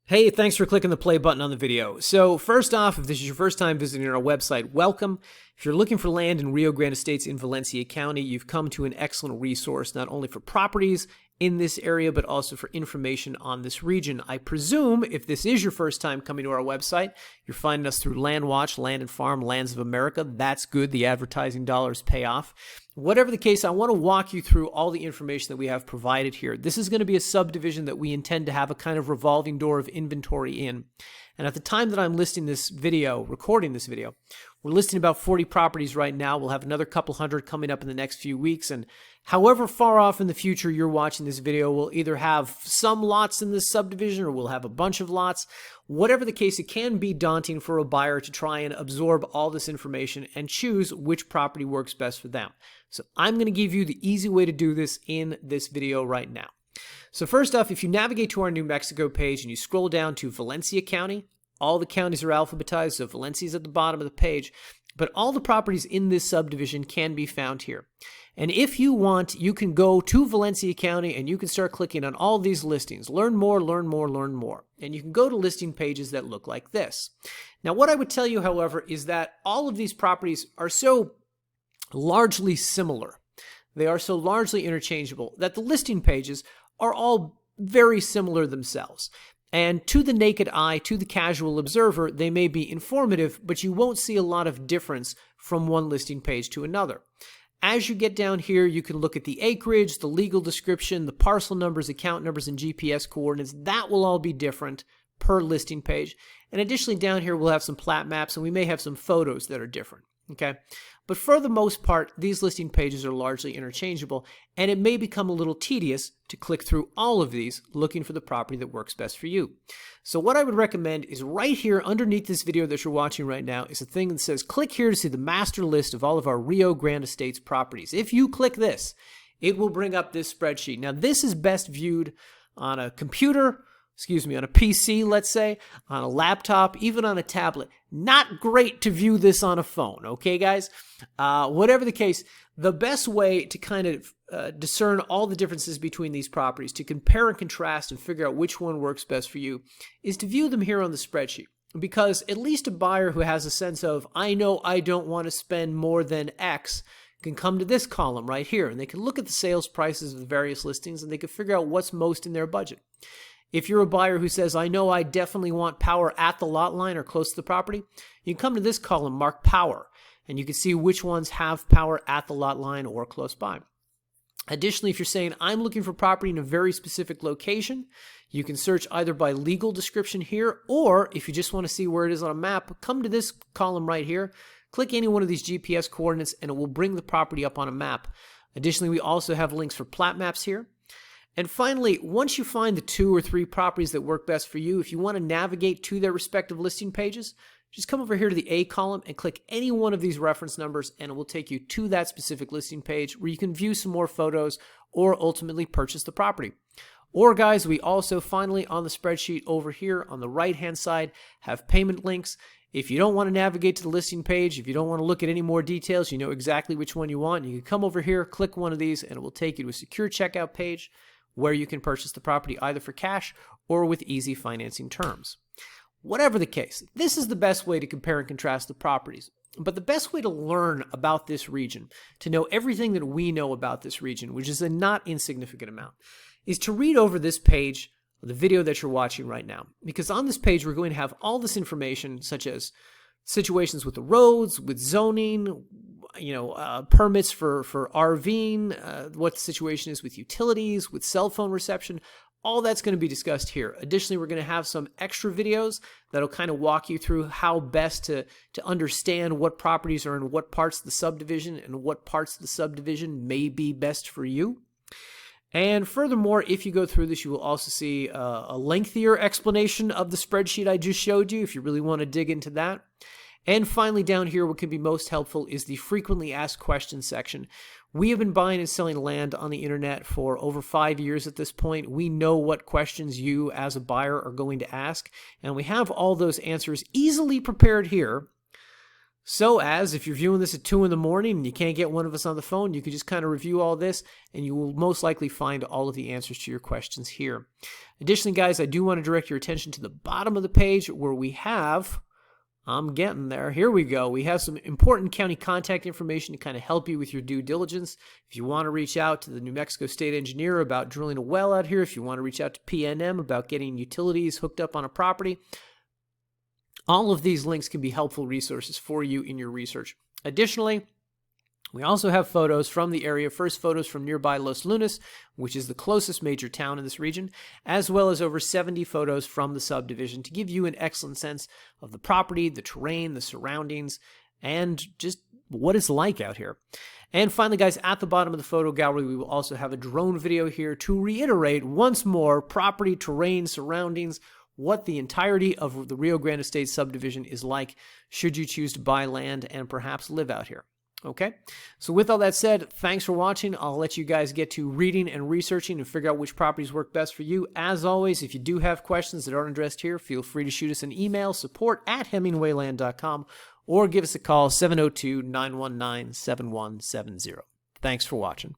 Hey, thanks for clicking the play button on the video. So first off, if this is your first time visiting our website, welcome. If you're looking for land in Rio Grande Estates in Valencia County, you've come to an excellent resource, not only for properties in this area, but also for information on this region. I presume if this is your first time coming to our website, you're finding us through LandWatch, Land and Farm, Lands of America. That's good. The advertising dollars pay off. Whatever the case, I want to walk you through all the information that we have provided here. This is going to be a subdivision that we intend to have a kind of revolving door of inventory in. And at the time that I'm listing this video, recording this video, we're listing about 40 properties right now. We'll have another couple hundred coming up in the next few weeks. And however far off in the future you're watching this video, we'll either have some lots in this subdivision or we'll have a bunch of lots. Whatever the case, it can be daunting for a buyer to try and absorb all this information and choose which property works best for them. So I'm going to give you the easy way to do this in this video right now. So first off, if you navigate to our New Mexico page and you scroll down to Valencia County, all the counties are alphabetized, so Valencia is at the bottom of the page, but all the properties in this subdivision can be found here. And if you want, you can go to Valencia County and you can start clicking on all these listings. Learn more, learn more, learn more. And you can go to listing pages that look like this. Now, what I would tell you, however, is that all of these properties are so largely similar. They are so largely interchangeable that the listing pages are all very similar themselves. And to the naked eye, to the casual observer, they may be informative, but you won't see a lot of difference from one listing page to another. As you get down here, you can look at the acreage, the legal description, the parcel numbers, account numbers, and GPS coordinates. That will all be different per listing page. And additionally, down here, we'll have some plat maps, and we may have some photos that are different. Okay, but for the most part, these listing pages are largely interchangeable, and it may become a little tedious to click through all of these looking for the property that works best for you. So what I would recommend is right here underneath this video that you're watching right now is a thing that says click here to see the master list of all of our Rio Grande Estates properties. If you click this, it will bring up this spreadsheet. Now this is best viewed on a computer, on a PC, let's say, on a laptop, even on a tablet. Not great to view this on a phone, okay, guys? Whatever the case, the best way to kind of discern all the differences between these properties, to compare and contrast and figure out which one works best for you, is to view them here on the spreadsheet. Because at least a buyer who has a sense of, I know I don't want to spend more than X, can come to this column right here, and they can look at the sales prices of the various listings, and they can figure out what's most in their budget. If you're a buyer who says, I know I definitely want power at the lot line or close to the property, you can come to this column marked power, and you can see which ones have power at the lot line or close by. Additionally, if you're saying, I'm looking for property in a very specific location, you can search either by legal description here, or if you just want to see where it is on a map, come to this column right here, click any one of these GPS coordinates, and it will bring the property up on a map. Additionally, we also have links for plat maps here. And finally, once you find the 2 or 3 properties that work best for you, if you want to navigate to their respective listing pages, just come over here to the A column and click any one of these reference numbers, and it will take you to that specific listing page where you can view some more photos or ultimately purchase the property. Or guys, we also finally on the spreadsheet over here on the right-hand side have payment links. If you don't want to navigate to the listing page, if you don't want to look at any more details, you know exactly which one you want, you can come over here, click one of these, and it will take you to a secure checkout page where you can purchase the property either for cash or with easy financing terms. Whatever the case, this is the best way to compare and contrast the properties. But the best way to learn about this region, to know everything that we know about this region, which is a not insignificant amount, is to read over this page, the video that you're watching right now. Because on this page, we're going to have all this information, such as situations with the roads, with zoning, permits for RVing, what the situation is with utilities, with cell phone reception. All that's going to be discussed here. Additionally, we're going to have some extra videos that'll kind of walk you through how best to understand what properties are in what parts of the subdivision and what parts of the subdivision may be best for you. And furthermore, if you go through this, you will also see a lengthier explanation of the spreadsheet I just showed you if you really want to dig into that. And finally, down here, what can be most helpful is the frequently asked questions section. We have been buying and selling land on the internet for over 5 years at this point. We know what questions you as a buyer are going to ask, and we have all those answers easily prepared here So as if you're viewing this at 2 in the morning and you can't get one of us on the phone, you can just kind of review all this and you will most likely find all of the answers to your questions here. Additionally, guys, I do want to direct your attention to the bottom of the page where we have, I'm getting there, here we go. We have some important county contact information to kind of help you with your due diligence. If you want to reach out to the New Mexico State Engineer about drilling a well out here, if you want to reach out to PNM about getting utilities hooked up on a property, all of these links can be helpful resources for you in your research. Additionally, we also have photos from the area, first photos from nearby Los Lunas, which is the closest major town in this region, as well as over 70 photos from the subdivision to give you an excellent sense of the property, the terrain, the surroundings, and just what it's like out here. And finally, guys, at the bottom of the photo gallery, we will also have a drone video here to reiterate once more property, terrain, surroundings, what the entirety of the Rio Grande State subdivision is like should you choose to buy land and perhaps live out here. Okay, so with all that said, thanks for watching. I'll let you guys get to reading and researching and figure out which properties work best for you. As always, if you do have questions that aren't addressed here, feel free to shoot us an email, support@hemingwayland.com, or give us a call, 702-919-7170. Thanks for watching.